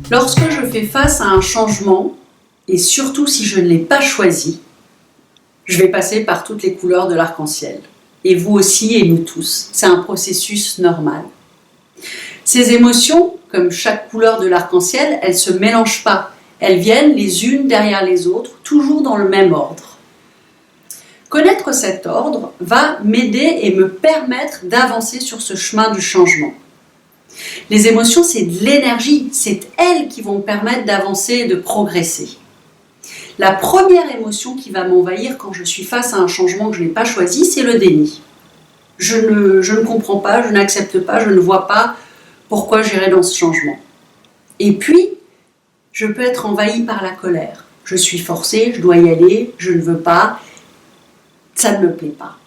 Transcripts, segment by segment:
Lorsque je fais face à un changement, et surtout si je ne l'ai pas choisi, je vais passer par toutes les couleurs de l'arc-en-ciel. Et vous aussi et nous tous. C'est un processus normal. Ces émotions, comme chaque couleur de l'arc-en-ciel, elles ne se mélangent pas. Elles viennent les unes derrière les autres, toujours dans le même ordre. Connaître cet ordre va m'aider et me permettre d'avancer sur ce chemin du changement. Les émotions, c'est de l'énergie, c'est elles qui vont me permettre d'avancer et de progresser. La première émotion qui va m'envahir quand je suis face à un changement que je n'ai pas choisi, c'est le déni. Je ne comprends pas, je n'accepte pas, je ne vois pas pourquoi j'irai dans ce changement. Et puis, je peux être envahie par la colère. Je suis forcée, je dois y aller, je ne veux pas, ça ne me plaît pas.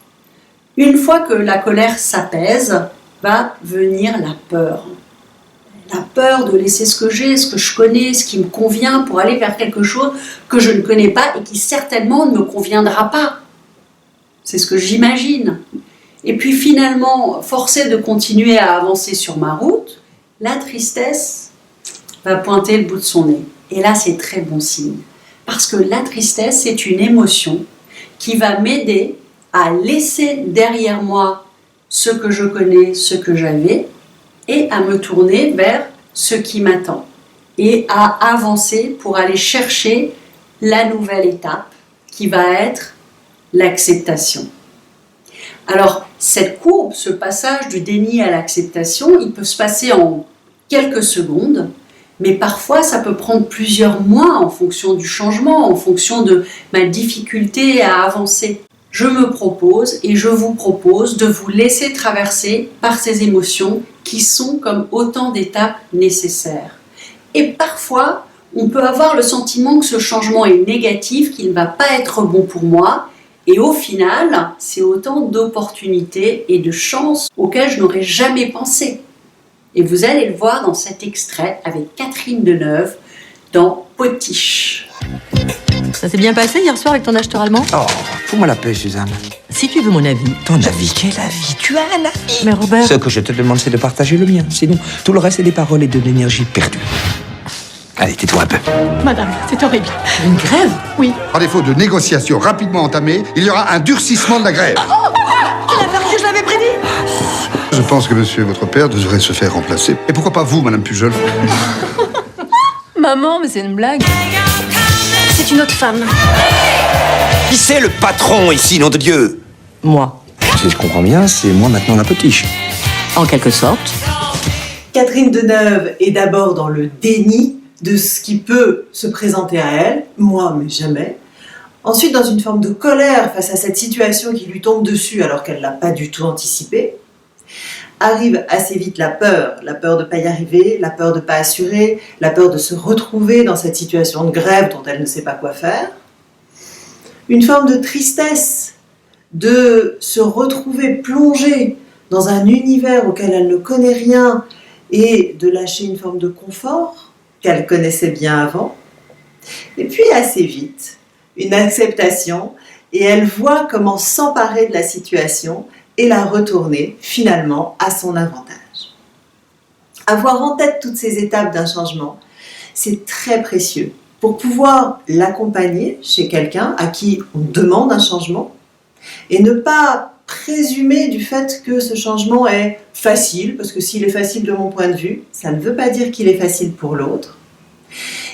Une fois que la colère s'apaise, va venir la peur. La peur de laisser ce que j'ai, ce que je connais, ce qui me convient pour aller vers quelque chose que je ne connais pas et qui certainement ne me conviendra pas. C'est ce que j'imagine. Et puis finalement, forcé de continuer à avancer sur ma route, la tristesse va pointer le bout de son nez. Et là, c'est très bon signe. Parce que la tristesse, c'est une émotion qui va m'aider à laisser derrière moi ce que je connais, ce que j'avais, et à me tourner vers ce qui m'attend. Et à avancer pour aller chercher la nouvelle étape qui va être l'acceptation. Alors, cette courbe, ce passage du déni à l'acceptation, il peut se passer en quelques secondes, mais parfois ça peut prendre plusieurs mois en fonction du changement, en fonction de ma difficulté à avancer. Je me propose et je vous propose de vous laisser traverser par ces émotions qui sont comme autant d'étapes nécessaires. Et parfois, on peut avoir le sentiment que ce changement est négatif, qu'il ne va pas être bon pour moi. Et au final, c'est autant d'opportunités et de chances auxquelles je n'aurais jamais pensé. Et vous allez le voir dans cet extrait avec Catherine Deneuve dans Potiche. Ça s'est bien passé hier soir avec ton acheteur allemand ? Oh, fous-moi la paix, Suzanne. Si tu veux mon avis. Ton avis? Quel avis? Tu as un avis? Mais Robert... Ce que je te demande, c'est de partager le mien. Sinon, tout le reste est des paroles et de l'énergie perdue. Allez, tais-toi un peu. Madame, c'est horrible. Une grève ? Oui. Par défaut de négociations rapidement entamées, il y aura un durcissement de la grève. Tu l'as fait que je l'avais prédit. Je pense que monsieur, votre père, devrait se faire remplacer. Et pourquoi pas vous, madame Pujol? Maman, mais c'est une blague. C'est une autre femme. Qui c'est le patron ici, nom de Dieu? Moi. Si je comprends bien, c'est moi maintenant la potiche. En quelque sorte. Catherine Deneuve est d'abord dans le déni de ce qui peut se présenter à elle, moi mais jamais. Ensuite dans une forme de colère face à cette situation qui lui tombe dessus alors qu'elle ne l'a pas du tout anticipée. Arrive assez vite la peur de ne pas y arriver, la peur de ne pas assurer, la peur de se retrouver dans cette situation de grève dont elle ne sait pas quoi faire. Une forme de tristesse, de se retrouver plongée dans un univers auquel elle ne connaît rien et de lâcher une forme de confort qu'elle connaissait bien avant. Et puis assez vite, une acceptation et elle voit comment s'emparer de la situation et la retourner finalement à son avantage. Avoir en tête toutes ces étapes d'un changement, c'est très précieux pour pouvoir l'accompagner chez quelqu'un à qui on demande un changement et ne pas présumer du fait que ce changement est facile, parce que s'il est facile de mon point de vue, ça ne veut pas dire qu'il est facile pour l'autre.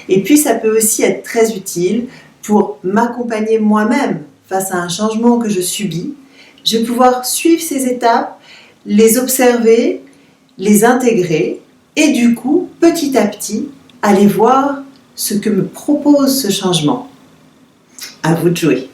Et puis ça peut aussi être très utile pour m'accompagner moi-même face à un changement que je subis. Je vais pouvoir suivre ces étapes, les observer, les intégrer et du coup, petit à petit, aller voir ce que me propose ce changement. À vous de jouer.